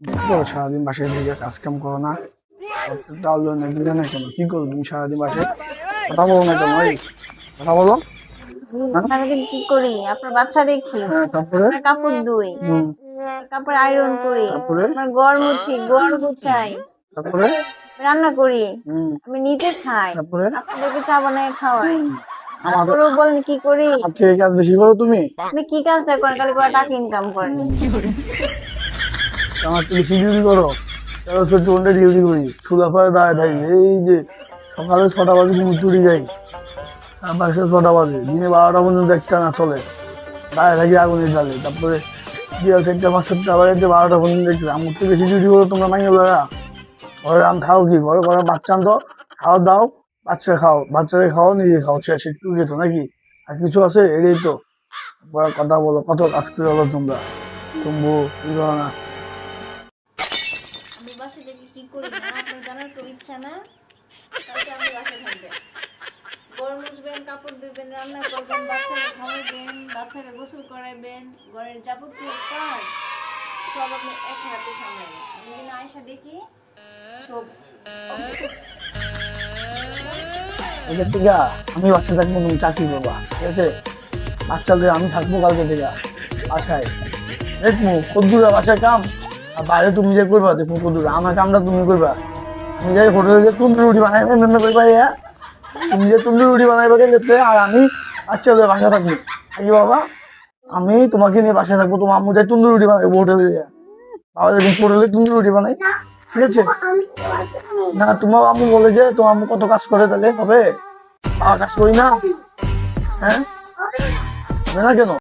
কি করো সারাদিন বাসায় থেকে কাজ কাম করো না? ডাল দো না দিলে না কেন? কি করো তুমি সারাদিন বাসায়? কথা বলো না কেন? ওই কথা বলো। হ্যাঁ? সারাদিন কি করি? আপনার বাচ্চা দেখি, হ্যাঁ, তারপরে আপনার কাপড় ধুই, হুম, কাপড় আয়রন করি, তারপরে আপনার ঘর মুছি, ঘর গুছাই, তারপরে রান্না করি, হুম, আমি নিজে খাই, তারপরে আপনাদেরকে চা বানায় খাওয়াই। আমাদের তারপরেও বলেন কি করি? হাত থেকে কাজ বেশি করো তুমি। আপনি কি কাজটা করেন? খালি করে টাকা ইনকাম করেন। আমার তো বেশি ডিউটি করো। 13-14 ডিউটি করি, সুলাফায় দাঁড়ায় থাকি। এই যে সকালে 6টা বাজে ঘুম চুরি যাই, আর বাসে 6টা বাজে, দিনে 12টা পর্যন্ত একটা না চলে, দাঁড়ায় থাকি আগুনের জালে। তারপরে বিয়াল 4টা 5-7টা বাজে 12টা পর্যন্ত দেখছি। আমার তো বেশি ডিউটি করো তোমরা মাইনে লড়া। ঘরে রান খাও কি? ঘরে ঘরে বাচ্চা আনতো, খাওয়া দাও, বাচ্চা খাও, বাচ্চাকে খাও, নিজে খাও, শেষ। একটু খেতো নাকি? আর কিছু আছে? এটাই তো। বড় কথা বলো, কত কাজ করে হলো তোমরা। তুমি কি করো না? আমি বাসায় থেকে কি করি না আপনার জানার তো ইচ্ছা না? কালকে আমি বাসায় থাকবেন, ঘর মুছবেন, কাপড় ধুবেন, রান্না করবেন, বাচ্চাকে খাওয়াবেন, বাচ্চাকে গোসল করাবেন, ঘরের যাবতীয় কাজ সব আপনি এক হাতে সামলাবেন। আমি দিন আয়সা দেখি সব এদের থেকে আমি বাসায় থাকবো, তুমি চাকরি করবা, ঠিক আছে? বাচ্চাদের আমি থাকবো কালকে থেকে বাসায়। দেখবো কদ্দুরা বাসায় কাম, আর বাইরে তুমি যে করবা, দেখবো কদ্দুরা আমার কামটা তুমি করবা। আমি যাই হোটেলে যে তন্দুরি রুটি বানাই করবা, ইয়া তুমি যে তন্দুরি রুটি বানাইবা গেলে, আর আমি বাচ্চাদের বাসায় থাকবো। কি বাবা, আমি তোমাকে নিয়ে বাসায় থাকবো, তোমার আম্মু যাই তন্দুরি রুটি বানাইবো হোটেলে যা। বাবা যখন হোটেলে তন্দুরি রুটি বানাই, ঠিক আছে? না, তোমার আম্মু বলে যে তোমার আম্মু কত কাজ করে, তাহলে হবে? বাবা কাজ করি না? হ্যাঁ, হবে না কেন?